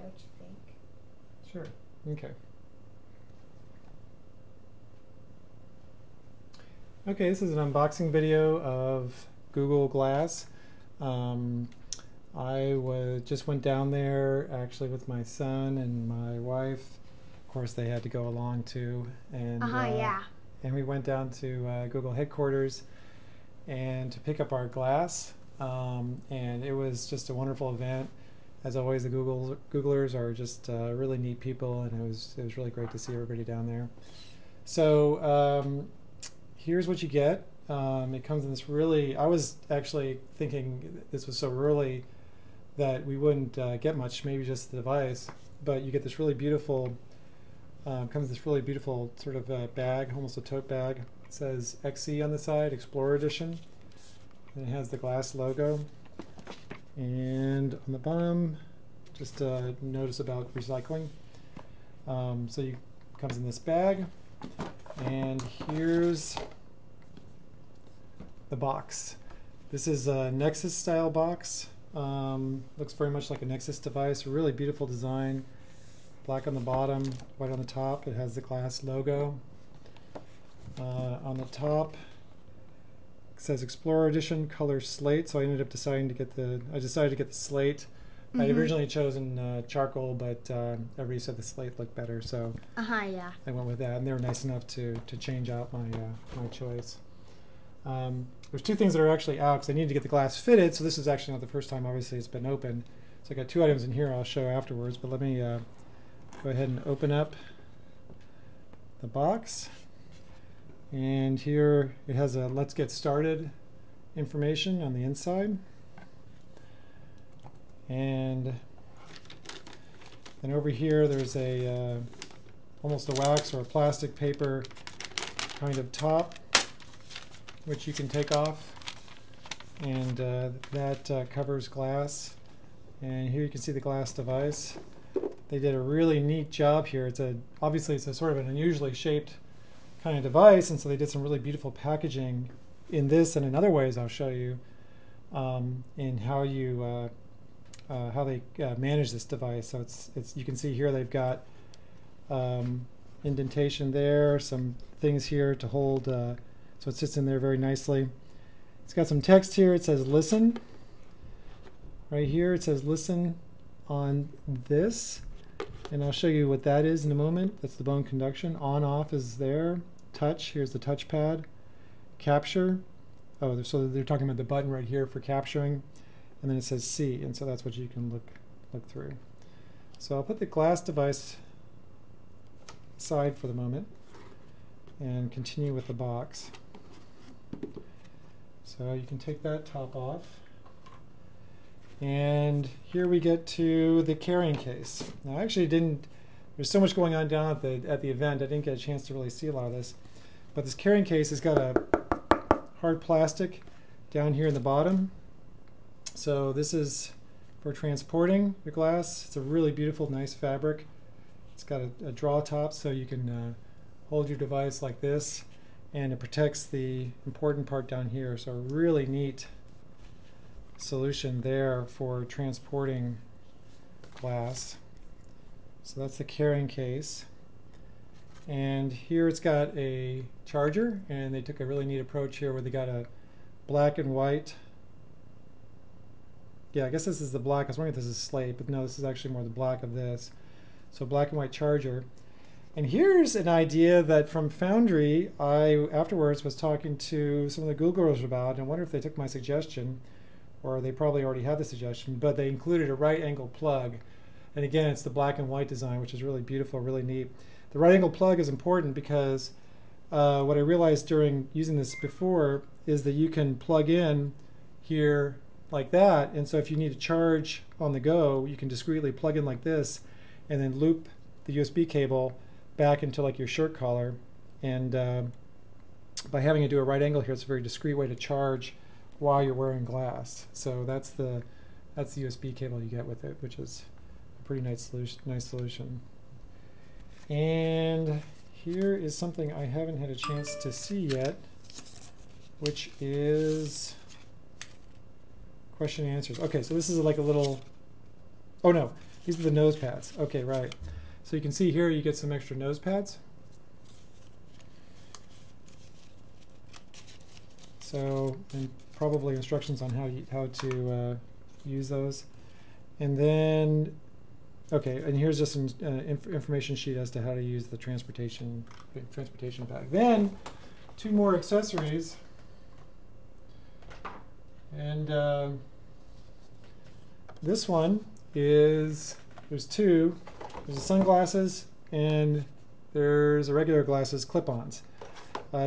what you think. Sure. Okay. Okay, this is an unboxing video of Google Glass. Um, just went down there actually with my son and my wife. Of course, they had to go along too, and Yeah. and we went down to Google headquarters and to pick up our glass. And it was just a wonderful event. As always, the Googlers are just really neat people, and it was really great to see everybody down there. So here's what you get. It comes in this really. I was actually thinking this was so early that we wouldn't get much, maybe just the device, but you get this really beautiful. Comes this really beautiful sort of bag, almost a tote bag. It says XE on the side, Explorer Edition, and it has the glass logo. And on the bottom, just notice about recycling. So you comes in this bag, and here's the box. This is a Nexus style box. Looks very much like a Nexus device. A really beautiful design. Black on the bottom, white on the top. It has the glass logo. On the top, it says Explorer Edition color slate. So I ended up deciding to get the slate. I had originally chosen charcoal, but everybody said the slate looked better, so Yeah. I went with that. And they were nice enough to change out my choice. There's two things that are actually out because I needed to get the glass fitted. So this is actually not the first time, obviously, it's been opened. So I got two items in here I'll show afterwards. But let me go ahead and open up the box. And here it has a let's get started information on the inside. And then over here there's a almost a wax or a plastic paper kind of top, which you can take off, and that covers glass. And here you can see the glass device. They did a really neat job here. Obviously it's a sort of an unusually shaped kind of device, and so they did some really beautiful packaging in this and in other ways I'll show you in how they manage this device. So it's you can see here they've got indentation there, some things here to hold, so it sits in there very nicely. It's got some text here. It says listen. Right here it says listen on this, and I'll show you what that is in a moment. That's the bone conduction. On off is there. Touch, here's the touchpad. Capture, oh, so they're talking about the button right here for capturing, and then it says see, and so that's what you can look through. So I'll put the glass device aside for the moment and continue with the box. So you can take that top off. And here we get to the carrying case. Now I actually there's so much going on down at the event, I didn't get a chance to really see a lot of this. But this carrying case has got a hard plastic down here in the bottom. So this is for transporting the glass. It's a really beautiful, nice fabric. It's got a draw top so you can hold your device like this, and it protects the important part down here. So a really neat solution there for transporting glass. So that's the carrying case. And here it's got a charger, and they took a really neat approach here where they got a black and white. Yeah, I guess this is the black. I was wondering if this is slate, but no, this is actually more the black of this. So black and white charger. And here's an idea that from Foundry, I afterwards was talking to some of the Googlers about, and I wonder if they took my suggestion, or they probably already had the suggestion, but they included a right angle plug. And again, it's the black and white design, which is really beautiful, really neat. The right angle plug is important because what I realized during using this before is that you can plug in here like that, and so if you need to charge on the go, you can discreetly plug in like this and then loop the USB cable back into like your shirt collar, and by having to do a right angle here, it's a very discreet way to charge while you're wearing glass. So that's the USB cable you get with it, which is a pretty nice solution. And here is something I haven't had a chance to see yet, which is question and answers. Okay, so this is like a little, oh no, These are the nose pads. Okay, right. So you can see here you get some extra nose pads. So, and probably instructions on how to use those. And then, okay, and here's just some information sheet as to how to use the transportation bag. Then, two more accessories. And this one is, there's two. There's the sunglasses and there's a regular glasses clip-ons.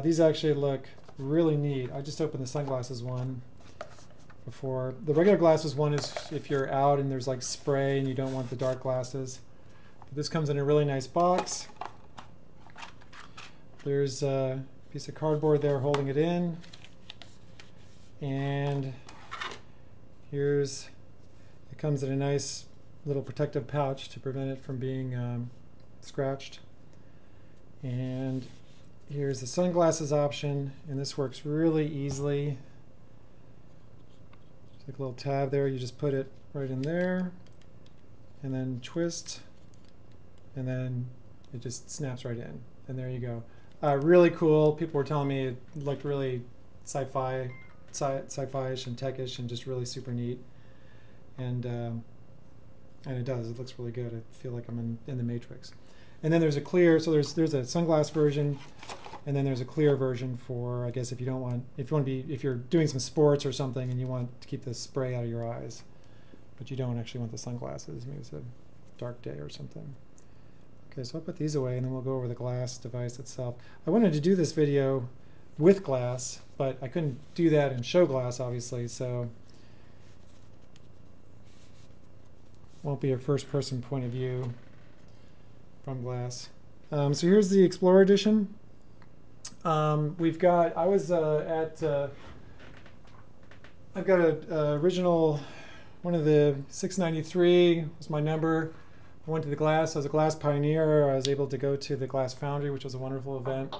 These actually look really neat. I just opened the sunglasses one before. The regular glasses one is if you're out and there's like spray and you don't want the dark glasses. This comes in a really nice box. There's a piece of cardboard there holding it in. And it comes in a nice little protective pouch to prevent it from being scratched. And here's the sunglasses option, and this works really easily. There's like a little tab there, you just put it right in there, and then twist, and then it just snaps right in, and there you go. Really cool. People were telling me it looked really sci-fi-ish and techish, and just really super neat. And it does. It looks really good. I feel like I'm in the Matrix. And then there's a clear. So there's a sunglass version, and then there's a clear version for, I guess, if you're doing some sports or something and you want to keep the spray out of your eyes, but you don't actually want the sunglasses. Maybe it's a dark day or something. Okay, so I'll put these away, and then we'll go over the glass device itself. I wanted to do this video with glass, but I couldn't do that and show glass, obviously, so won't be a first-person point of view from glass. So here's the Explorer Edition. I've got an original, one of the 693 was my number. I went to the glass. I was a glass pioneer. I was able to go to the Glass Foundry, which was a wonderful event.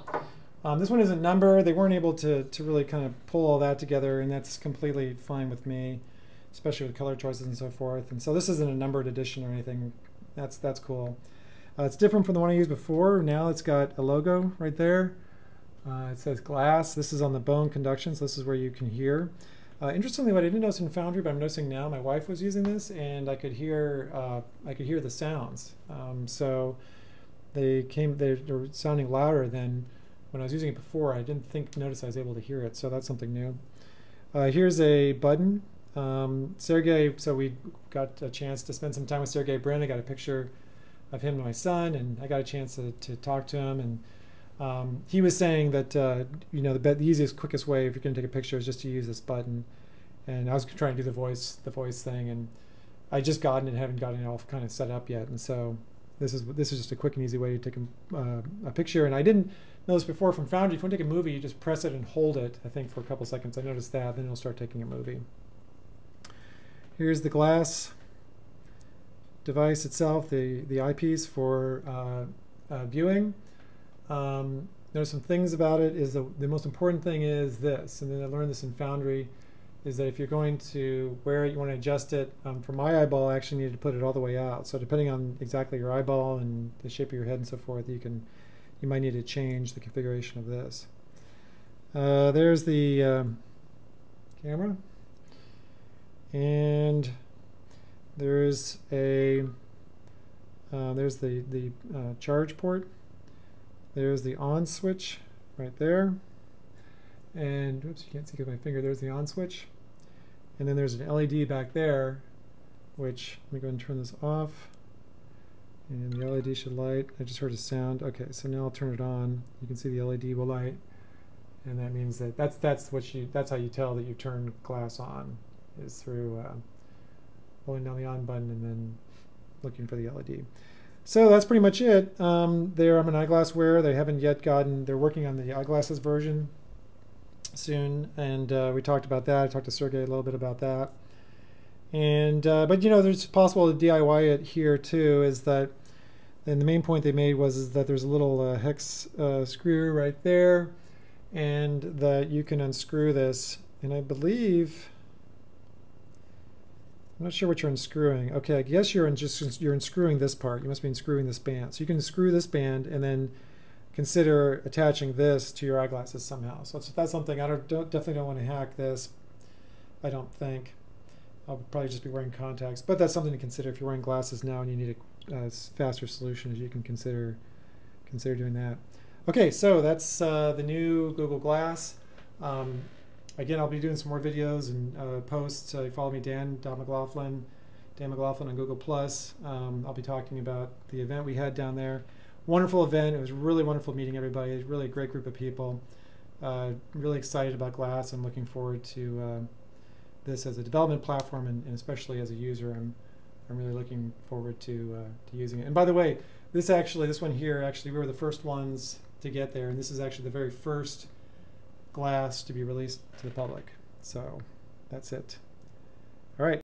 This one isn't numbered. They weren't able to really kind of pull all that together, and that's completely fine with me, especially with color choices and so forth. And so this isn't a numbered edition or anything. That's cool. It's different from the one I used before. Now it's got a logo right there. It says glass. This is on the bone conduction, so this is where you can hear. Interestingly, what I didn't notice in Foundry, but I'm noticing now, my wife was using this, and I could hear the sounds. So they were sounding louder than when I was using it before. I didn't notice I was able to hear it, so that's something new. Here's a button. Sergey, so we got a chance to spend some time with Sergey Brin. I got a picture of him and my son, and I got a chance to talk to him. And he was saying that the easiest, quickest way if you're going to take a picture is just to use this button. And I was trying to do the voice thing, and I just gotten it, haven't gotten it all kind of set up yet. And so this is just a quick and easy way to take a picture. And I didn't know this before from Foundry. If you want to take a movie, you just press it and hold it, I think, for a couple seconds. I noticed that. Then it'll start taking a movie. Here's the glass device itself, the eyepiece for viewing. There's some things about it. The most important thing is this, and then I learned this in Foundry, is that if you're going to wear it, you want to adjust it. For my eyeball, I actually needed to put it all the way out. So depending on exactly your eyeball and the shape of your head and so forth, you might need to change the configuration of this. There's the camera, and there's the charge port. There's the on switch right there, and oops, you can't see with my finger. There's the on switch, and then there's an LED back there, which let me go ahead and turn this off, and the LED should light. I just heard a sound. Okay, so now I'll turn it on. You can see the LED will light, and that means that that's how you tell that you turn glass on, is through holding down the on button and then looking for the LED. So that's pretty much it. I'm an eyeglass wearer. They haven't yet they're working on the eyeglasses version soon, and we talked about that. I talked to Sergey a little bit about that. And but there's possible to DIY it here too. And the main point they made is that there's a little hex screw right there, and that you can unscrew this. And I believe I'm not sure what you're unscrewing. Okay, I guess you're unscrewing this part. You must be unscrewing this band. So you can unscrew this band and then consider attaching this to your eyeglasses somehow. So that's something I definitely don't want to hack this. I don't think. I'll probably just be wearing contacts, but that's something to consider if you're wearing glasses now and you need a faster solution. You can consider doing that. Okay, so that's the new Google Glass. Again, I'll be doing some more videos and posts. Follow me, Dan McLaughlin on Google+. I'll be talking about the event we had down there. Wonderful event. It was really wonderful meeting everybody. It was really a great group of people. Really excited about Glass. I'm looking forward to this as a development platform, and especially as a user. I'm really looking forward to using it. And by the way, this one here, we were the first ones to get there, and this is actually the very first Glass to be released to the public. So that's it. All right.